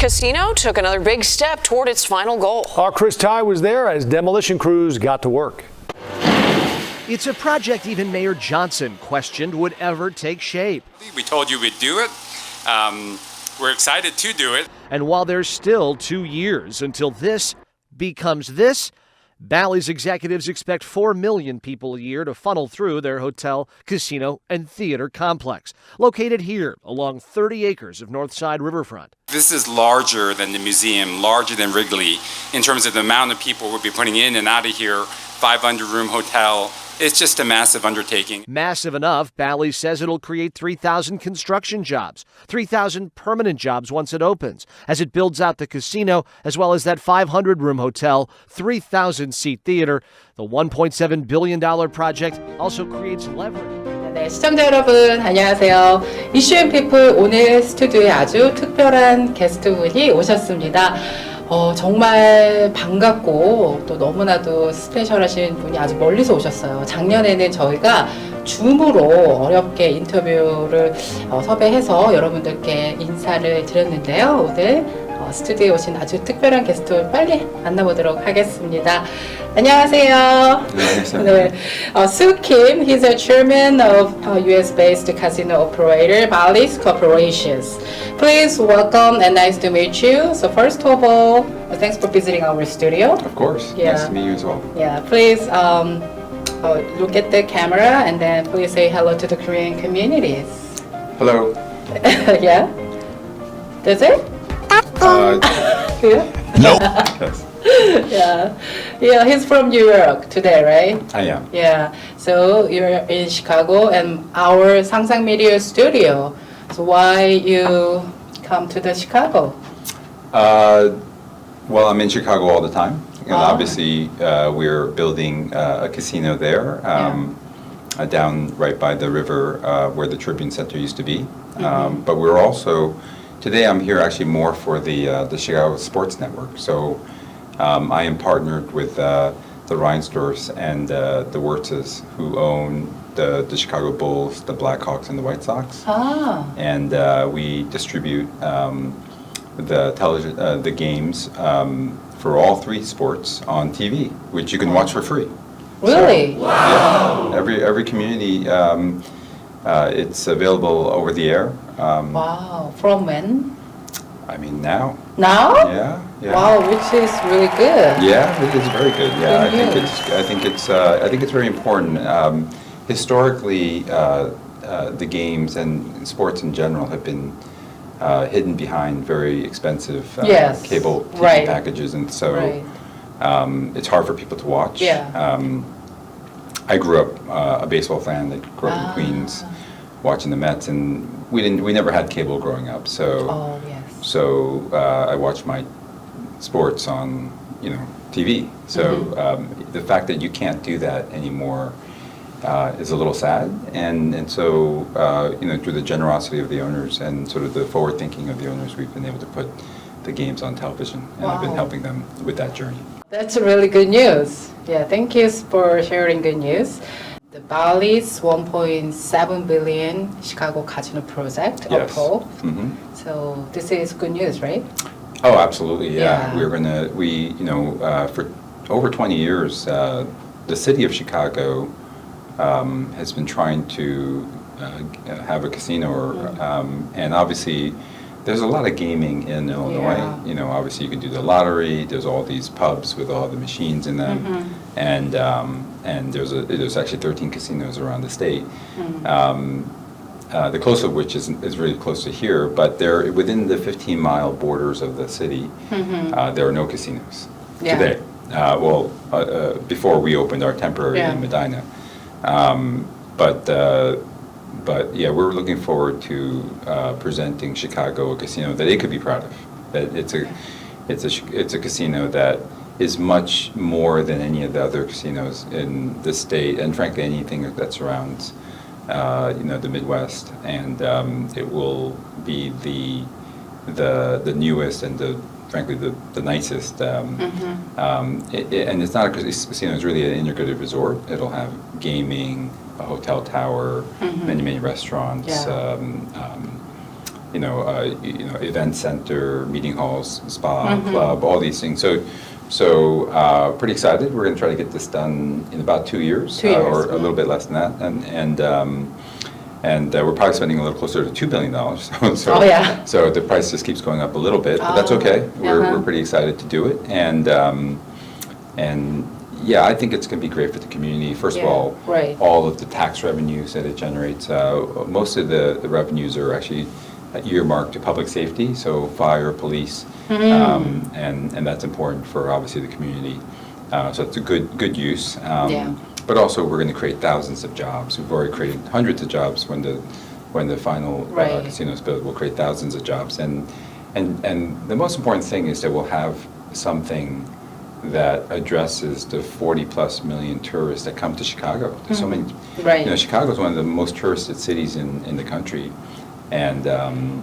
casino took another big step toward its final goal. Our Chris Ty was there as demolition crews got to work. It's a project even Mayor Johnson questioned would ever take shape. We told you we'd do it. We're excited to do it. And while there's still 2 years until this becomes this, Bally's executives expect 4 million people a year to funnel through their hotel, casino, and theater complex, located here along 30 acres of Northside Riverfront. This is larger than the museum, larger than Wrigley, in terms of the amount of people we'll be putting in and out of here, 500-room hotel. It's just a massive undertaking. Massive enough, Bally says it'll create 3,000 construction jobs, 3,000 permanent jobs once it opens, as it builds out the casino, as well as that 500-room hotel, 3,000-seat theater. The $1.7 billion project also creates leverage. 네, 시청자 여러분 안녕하세요. 이슈 피플 오늘 스튜디오에 아주 특별한 게스트분이 오셨습니다. 정말 반갑고 또 너무나도 스페셜하신 분이 아주 멀리서 오셨어요. 작년에는 저희가 줌으로 어렵게 인터뷰를 섭외해서 여러분들께 인사를 드렸는데요. 오늘 스튜디오에 오신 아주 특별한 게스트 빨리 만나보도록 하겠습니다. 안녕하세요. 네, Soo Kim, he's a chairman of US-based casino operator Bally's Corporations. Please welcome and nice to meet you. So first of all, thanks for visiting our studio. Of course. Yeah. Nice to meet you as well. Yeah, please look at the camera and then please say hello to the Korean communities. Hello. Yeah? That's it? Yeah? No. Yes. Yeah, he's from New York today, right? I am. Yeah, so you're in Chicago and our 상상미디어 studio. So why you come to the Chicago? Well, I'm in Chicago all the time. And obviously, we're building a casino there, down right by the river where the Tribune Center used to be. But we're also, today I'm here actually more for the Chicago Sports Network. So I am partnered with the Reinsdorfs and the Wirtzes, who own the Chicago Bulls, the Blackhawks, and the White Sox. And we distribute the games for all 3 sports on TV, which you can watch for free. Really? So, wow! Yeah, every community, it's available over the air. Wow! From when? I mean now. Now? Yeah. Wow, which is really good. Yeah, it is very good. Yeah, I think it's very important. Historically, the games and sports in general have been hidden behind very expensive cable TV packages, and so it's hard for people to watch. I grew up a baseball fan. I grew up in Queens, watching the Mets, and we never had cable growing up. So I watched my sports on TV. So the fact that you can't do that anymore is a little sad, and so through the generosity of the owners and sort of the forward thinking of the owners, we've been able to put the games on television, and I've been helping them with that journey. That's really good news. Yeah, thank you for sharing good news. The Bally's 1.7 billion Chicago casino project approved. So this is good news, right? Oh, absolutely. Yeah. For over 20 years, the city of Chicago has been trying to have a casino, and obviously there's a lot of gaming in Illinois. Obviously you can do the lottery. There's all these pubs with all the machines in them, and there's actually 13 casinos around the state. The closest of which is really close to here, but they're within the 15-mile borders of the city. There are no casinos today. Before we opened our temporary in Medina. But yeah, we're looking forward to presenting Chicago a casino that they could be proud of. That it's a casino that is much more than any of the other casinos in the state, and frankly anything that surrounds the Midwest. And it will be the newest and frankly the nicest. And it's not a casino; it's really an integrated resort. It'll have gaming, a hotel tower, many restaurants. event center, meeting halls, spa, club, all these things. So pretty excited. We're going to try to get this done in about 2 years, or a little bit less than that, and we're probably spending a little closer to $2 billion. So the price just keeps going up a little bit, but that's okay. We're pretty excited to do it, and yeah, I think it's going to be great for the community. First of all, all of the tax revenues that it generates, most of the revenues are actually earmarked to public safety, so fire, police, and that's important for obviously the community. So it's a good use. But also we're going to create thousands of jobs. We've already created hundreds of jobs when the final casino is built. We'll create thousands of jobs, and the most important thing is that we'll have something that addresses the 40+ million tourists that come to Chicago. There's so many. Chicago is one of the most touristed cities in the country. And to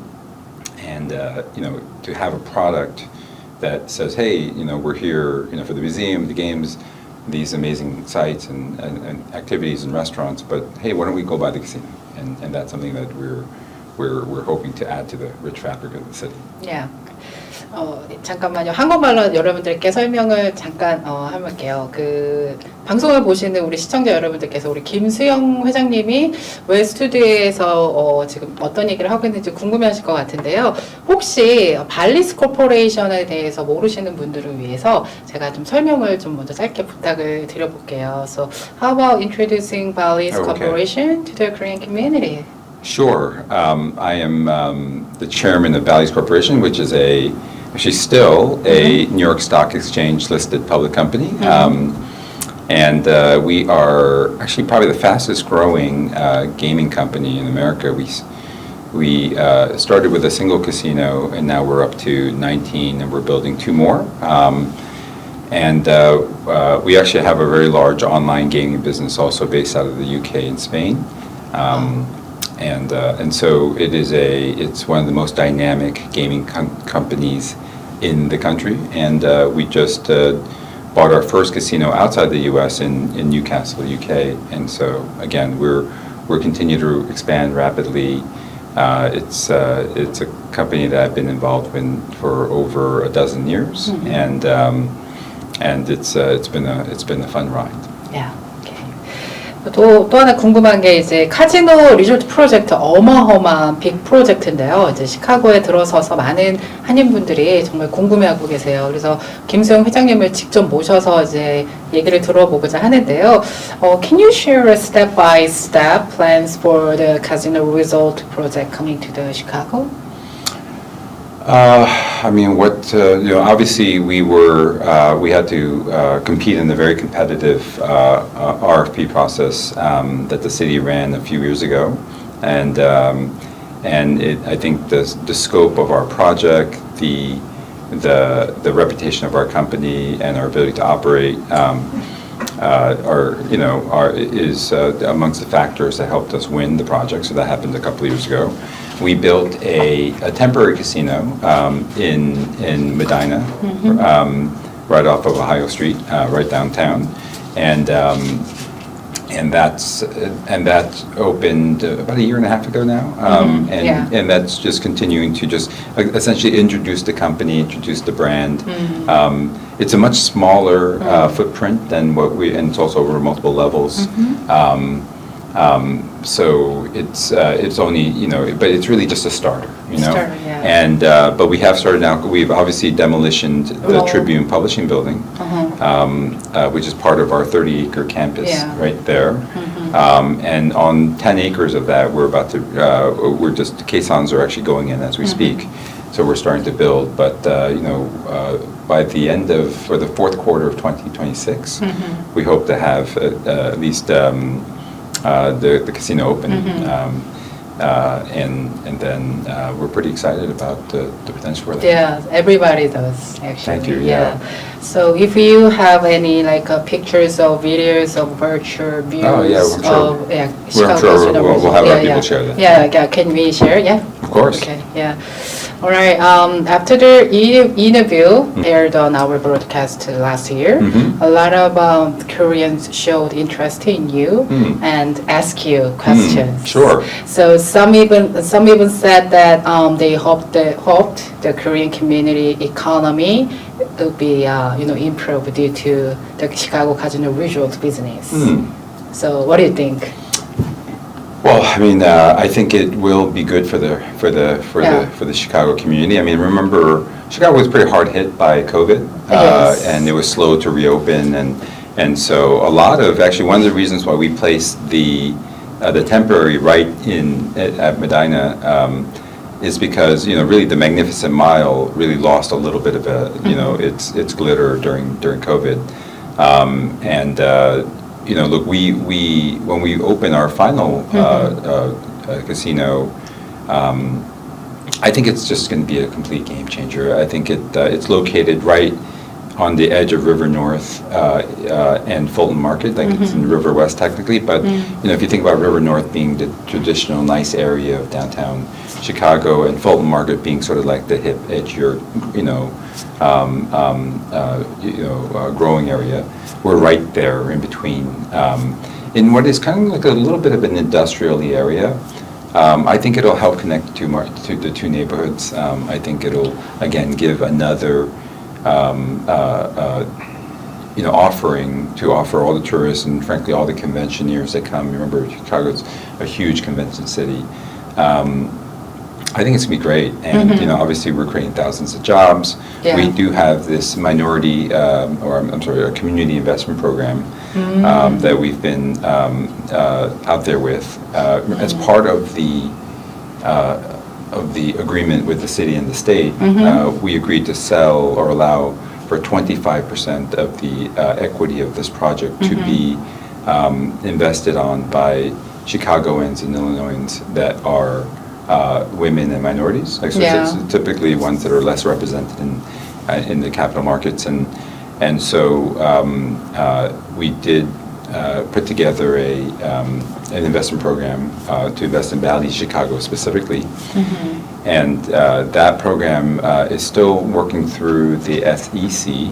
have a product that says, hey, we're here, for the museum, the games, these amazing sites and activities and restaurants, but hey, why don't we go by the casino? And that's something that we're hoping to add to the rich fabric of the city. Yeah. 잠깐만요. 한국말로 여러분들께 설명을 잠깐 해볼게요. 그 방송을 보시는 우리 시청자 여러분들께서 우리 김수형 회장님이 왜 스튜디오에서 지금 어떤 얘기를 하고 있는지 궁금해하실 것 같은데요. 혹시 발리스 코퍼레이션에 대해서 모르시는 분들을 위해서 제가 좀 설명을 좀 먼저 짧게 부탁을 드려볼게요. So how about introducing Bally's Corporation to the Korean community? Sure. I am the chairman of Bally's Corporation, which is actually still a New York Stock Exchange listed public company. And we are actually probably the fastest growing gaming company in America. We started with a single casino, and now we're up to 19, and we're building 2 more. And we actually have a very large online gaming business also based out of the UK and Spain. And so it's one of the most dynamic gaming companies in the country, and we just bought our first casino outside the U.S. in Newcastle, UK, and so again we're continuing to expand rapidly. It's a company that I've been involved in for over a dozen years, and it's been a fun ride. Yeah. 또 하나 궁금한 게 이제 카지노 리조트 프로젝트 어마어마한 빅 프로젝트인데요. 이제 시카고에 들어서서 많은 한인분들이 정말 궁금해하고 계세요. 그래서 김수형 회장님을 직접 모셔서 이제 얘기를 들어보고자 하는데요. Can you share a step-by-step plans for the casino resort project coming to the Chicago? I mean, obviously we had to compete in the very competitive RFP process that the city ran a few years ago, and I think the scope of our project, the reputation of our company, and our ability to operate is amongst the factors that helped us win the project. So that happened a couple of years ago. We built a temporary casino in Medina, right off of Ohio Street, right downtown, and that's opened about a year and a half ago now, and that's just continuing to just essentially introduce the company, introduce the brand. It's a much smaller footprint than and it's also over multiple levels. So it's only, but it's really just a starter, And but we have started now. We've obviously demolitioned the Tribune Publishing Building, which is part of our 30-acre campus right there. And on 10 acres of that, the caissons are actually going in as we speak. So we're starting to build, but by the end of, or the fourth quarter of 2026, we hope to have at least the casino open, and then we're pretty excited about the potential for that. Yeah, everybody does actually. Thank you. Yeah. So if you have any pictures or videos of virtual views of Chicago, we'll have our people share that. Yeah, can we share? Yeah. Of course. Okay. Yeah. All right. After the interview aired on our broadcast last year, a lot of Koreans showed interest in you and asked you questions. Sure. So some even said that they hoped the Korean community economy would be improved due to the Chicago Casino Resort business. So what do you think? Well, I mean, I think it will be good for the Chicago community. I mean, remember, Chicago was pretty hard hit by COVID, Yes. and it was slow to reopen, and so a lot of actually one of the reasons why we placed the temporary right at Medina is because really the Magnificent Mile really lost a little bit of its glitter during COVID, and. Look, we when we open our final casino, I think it's just going to be a complete game changer. I think it's located right on the edge of River North and Fulton Market, like it's in River West technically, but if you think about River North being the traditional nice area of downtown Chicago and Fulton Market being sort of like the hip, edgier, growing area, we're right there in between, in what is kind of like a little bit of an industrial area. I think it'll help connect the two neighborhoods. I think it'll again give another offering to offer all the tourists and frankly all the conventioneers that come. Remember, Chicago's a huge convention city. I think it's going to be great, and obviously we're creating thousands of jobs. Yeah. We do have this minority, a community investment program that we've been out there with as part of the agreement with the city and the state. We agreed to sell or allow for 25% of the equity of this project to be invested on by Chicagoans and Illinoisans that are women and minorities, so it's typically ones that are less represented in the capital markets, and so we did put together an investment program to invest in Bally, Chicago specifically, and that program is still working through the SEC.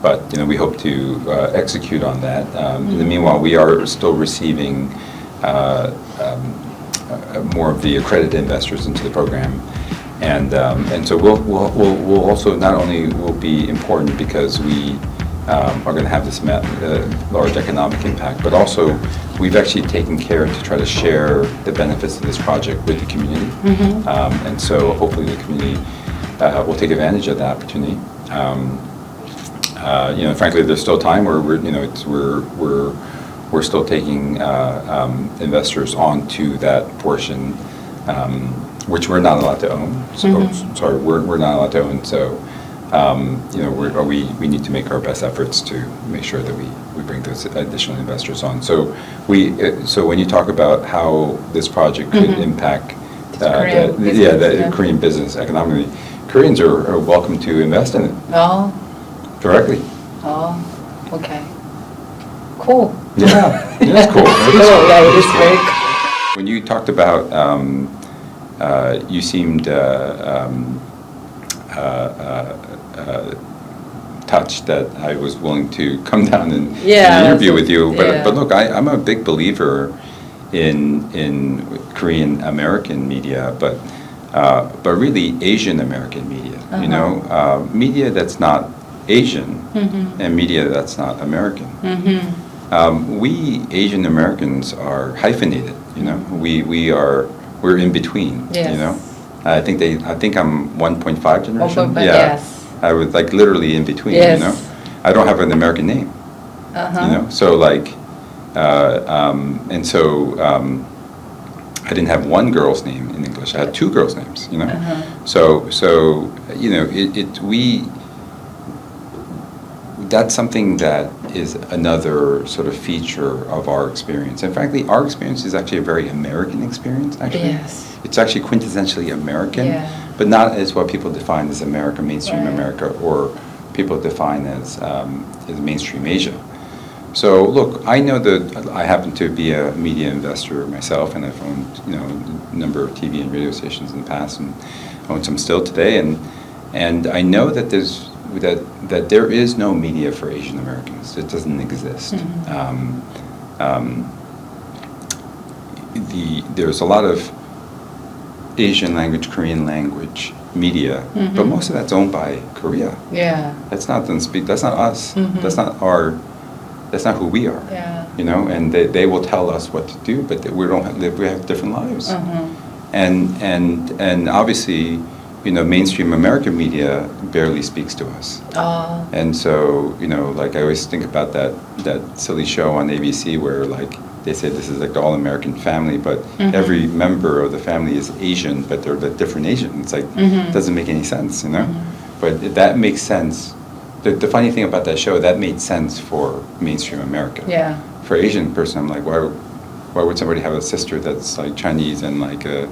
But we hope to execute on that. In the meanwhile, we are still receiving more of the accredited investors into the program, and so we'll also not only will be important because we are going to have this large economic impact, but also we've actually taken care to try to share the benefits of this project with the community, and so hopefully the community will take advantage of that opportunity. Frankly, there's still time where we're still taking investors onto that portion, which we're not allowed to own. So, sorry, we're not allowed to own. So, we need to make our best efforts to make sure that we bring those additional investors on. So so when you talk about how this project could impact the Korean business economically, Koreans are welcome to invest in it directly. Oh, okay. Cool. Yeah, it's cool. It is very cool. When you talked about, you seemed touched that I was willing to come down and interview with you. But look, I'm a big believer in Korean American media, but really Asian American media. Media that's not Asian and media that's not American. We Asian Americans are hyphenated. We're in between. Yes. I think I'm 1.5 generation. Yes. I was like literally in between. Yes. I don't have an American name. So like, and so I didn't have one girl's name in English. I had two girls' names. So that's something that is another sort of feature of our experience. And frankly, our experience is actually a very American experience, actually. Yes. It's actually quintessentially American, but not as what people define as America, mainstream America, or people define as mainstream Asia. So look, I know that I happen to be a media investor myself, and I've owned a number of TV and radio stations in the past, and own some still today. And I know that that there is no media for Asian Americans. It doesn't exist. There's a lot of Asian language, Korean language media, but most of that's owned by Korea. Yeah. That's not us. That's not who we are. Yeah. And they will tell us what to do, but we have different lives. And obviously, mainstream American media barely speaks to us. And so, like I always think about that silly show on ABC where they say this is like the all-American family, but every member of the family is Asian, but they're the different Asian. It's like, it doesn't make any sense, But that makes sense. The funny thing about that show, that made sense for mainstream America. Yeah. For Asian person, I'm like, why would somebody have a sister that's like Chinese and like a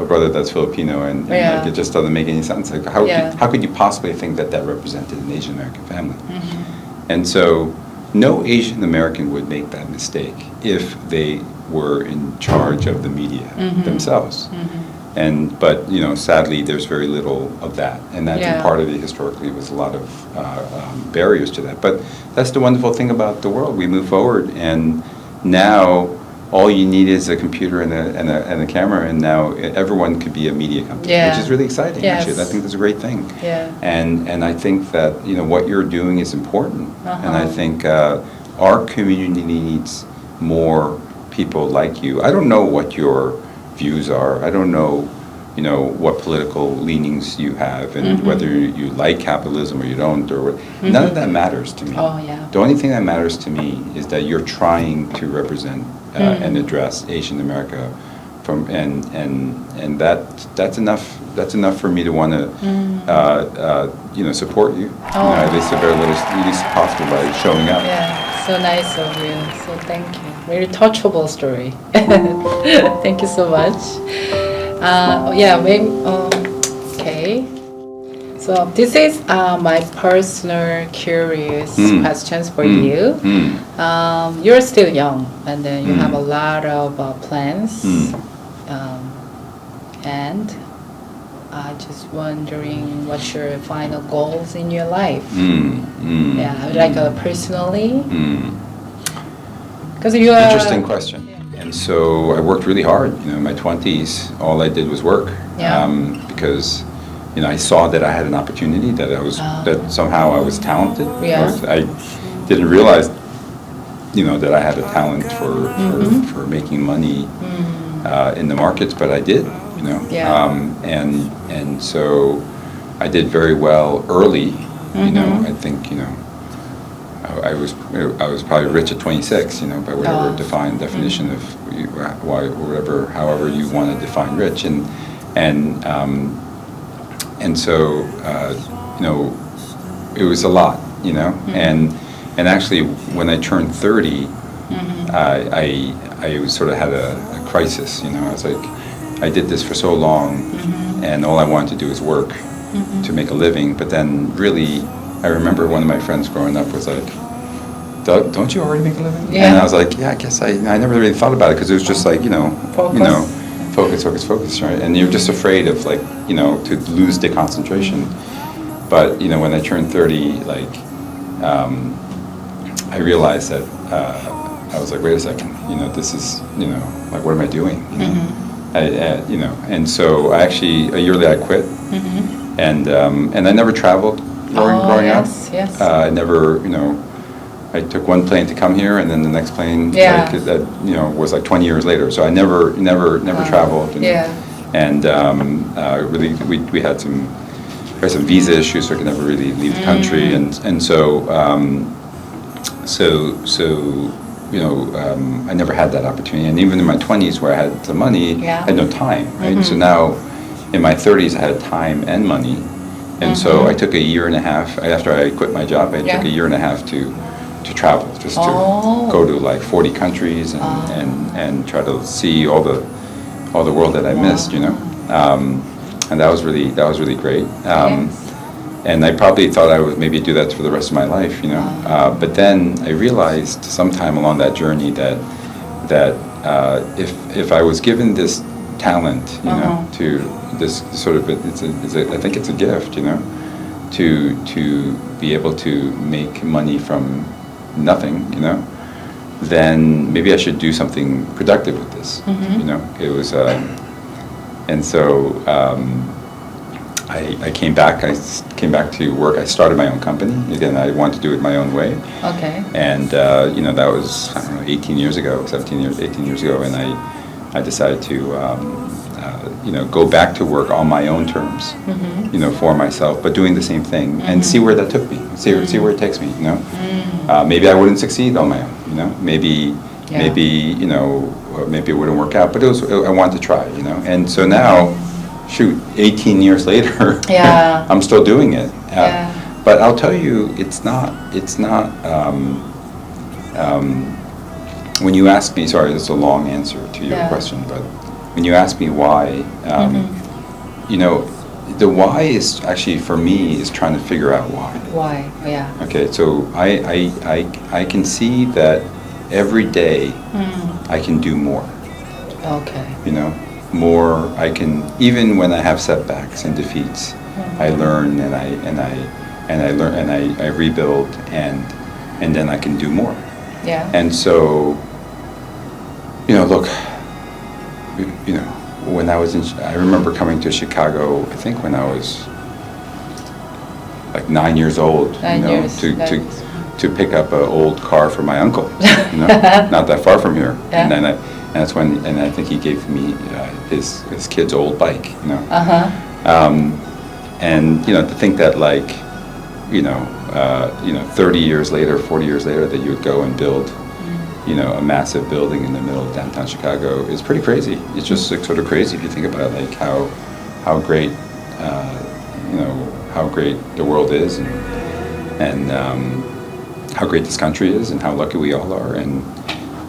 brother that's Filipino and like it just doesn't make any sense. Like how could you possibly think that represented an Asian American family? And so no Asian American would make that mistake if they were in charge of the media themselves. But sadly, there's very little of that, and I think part of it historically was a lot of barriers to that. But that's the wonderful thing about the world. We move forward, and now all you need is a computer and a camera, and now everyone could be a media company, which is really exciting. Yes. Actually, I think that's a great thing. Yeah. And I think that what you're doing is important, and I think our community needs more people like you. I don't know what your views are. I don't know, what political leanings you have, and whether you like capitalism or you don't, or what. None of that matters to me. Oh, yeah. The only thing that matters to me is that you're trying to represent and address Asian America, and that's enough. That's enough for me to want to, support you. At least the very least possible by showing up. Yeah. So nice of you. So thank you. Very touchable story. Thank you so much. Okay. So this is my personal curious questions for you. You're still young, and then you have a lot of plans. And I just wondering what's your final goals in your life? Yeah, like personally. Because you are Interesting question. And so I worked really hard. In my 20s, all I did was work. Because I saw that I had an opportunity, that that somehow I was talented. Yeah. I didn't realize, that I had a talent for making money in the markets, but I did. And so I did very well early. I think I was probably rich at 26. By whatever definition of however you want to define rich, and so it was a lot. And actually when I turned 30, I sort of had a crisis. I was like, I did this for so long, and all I wanted to do is work to make a living. But then really, I remember one of my friends growing up was like, Doug, don't you already make a living? Yeah. And I was like, yeah, I guess I never really thought about it, because it was just like, focus, right? And you're just afraid of to lose the concentration. But, when I turned 30, I realized that I was like, wait a second, this is, what am I doing? And so I actually, a year later I quit, and I never traveled growing up. Yes. I never, I took one plane to come here, and then the next plane, was like 20 years later. So I never traveled. And really, we had some visa issues, so I could never really leave the country, and so I never had that opportunity. And even in my 20s, where I had the money, I had no time, right? So now, in my 30s, I had time and money, and so I took a year and a half after I quit my job. I took a year and a half to travel, just to go to like 40 countries and try to see all the world that I missed, and that was really great. And I probably thought I would maybe do that for the rest of my life, you know. But then I realized sometime along that journey that if I was given this talent, you know, to this sort of I think it's a gift, you know, to be able to make money from nothing, you know, then maybe I should do something productive with this, you know. It was, and so. I came back. I came back to work. I started my own company. Again, I wanted to do it my own way. Okay. And you know, that was, I don't know, 18 years ago, 18 years ago, and I decided to you know, go back to work on my own terms, you know, for myself, but doing the same thing and see where that took me. See where it takes me. You know, maybe I wouldn't succeed on my own. You know, maybe you know, maybe it wouldn't work out. But I wanted to try. You know, and so now. Shoot, 18 years later, I'm still doing it. But I'll tell you, it's not. When you ask me, sorry, this is a long answer to your question, but when you ask me why, you know, the why is actually for me is trying to figure out why. Why? Yeah. Okay, so I can see that every day I can do more. Okay. You know. More I can, even when I have setbacks and defeats, I learn and I rebuild and then I can do more. Yeah. And so, you know, look, you know, when I was I remember coming to Chicago, I think when I was like 9 years old, to pick up an old car for my uncle, you know, not that far from here. Yeah. And that's when, and I think he gave me his kid's old bike, you know. And you know, to think that like, you know, 30 years later, 40 years later, that you would go and build, you know, a massive building in the middle of downtown Chicago is pretty crazy. It's just like, sort of crazy if you think about like how great, you know, how great the world is and how great this country is and how lucky we all are.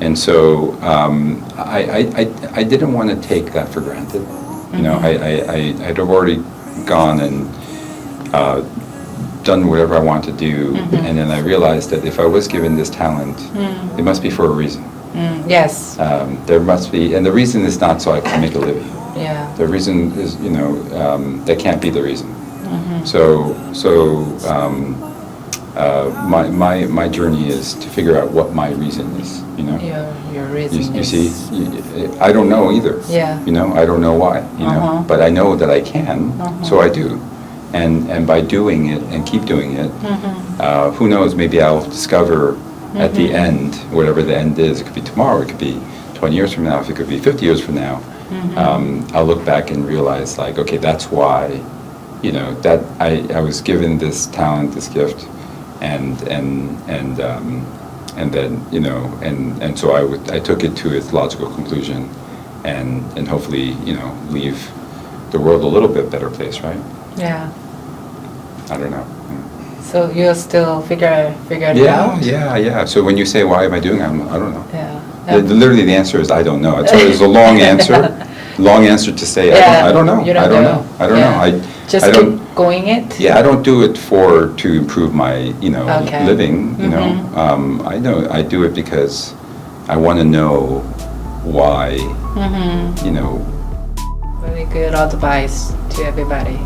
And so I didn't want to take that for granted. You know, I'd have already gone and done whatever I want to do, and then I realized that if I was given this talent, it must be for a reason. Yes. There must be, and the reason is not so I can make a living. Yeah. The reason is, you know, that can't be the reason. My journey is to figure out what my reason is, you know. Your reason you is... see, I don't know either. Yeah. You know, I don't know why, you know, but I know that I can, so I do. And by doing it and keep doing it, who knows, maybe I'll discover at the end, whatever the end is, it could be tomorrow, it could be 20 years from now, it could be 50 years from now, I'll look back and realize like, okay, that's why, you know, that I was given this talent, this gift, and then, you know, and so I took it to its logical conclusion, and hopefully, you know, leave the world a little bit better place, right? Yeah. I don't know. So you still figure it out? Yeah. So when you say why am I doing it, I don't know. Yeah. Literally, the answer is I don't know. It's a long answer. Long answer to say I don't know. You I don't know. I don't know. Just keep going it. Yeah, I don't do it to improve my, you know, living. You know, I do it because I want to know why. You know. Very good advice to everybody.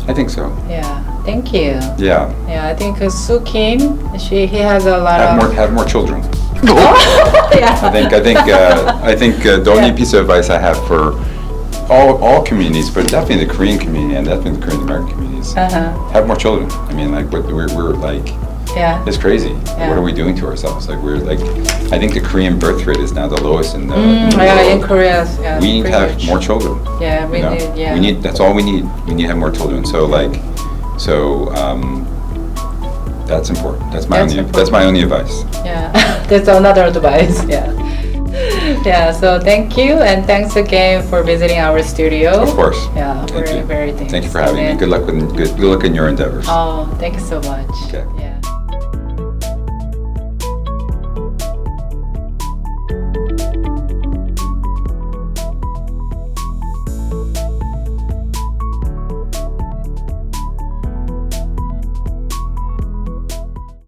I think so. Yeah. Thank you. Yeah. Yeah, I think Soo Kim, he has a lot Have more children. Yeah. I think the only piece of advice I have for all communities, but definitely the Korean community and definitely the Korean American communities, have more children. I mean, like, we're like, it's crazy. Yeah. What are we doing to ourselves? Like, we're like, I think the Korean birth rate is now the lowest in the world. In Korea, we need to have more children. Yeah, we need. Yeah. We need. That's all we need. We need to have more children. So that's important. That's my only advice. Yeah, that's another advice. Yeah. Yeah, so thank you, and thanks again for visiting our studio. Of course. Yeah, Thank you. very thanks. Thank you for having me. Good luck in your endeavors. Oh, thank you so much. Okay.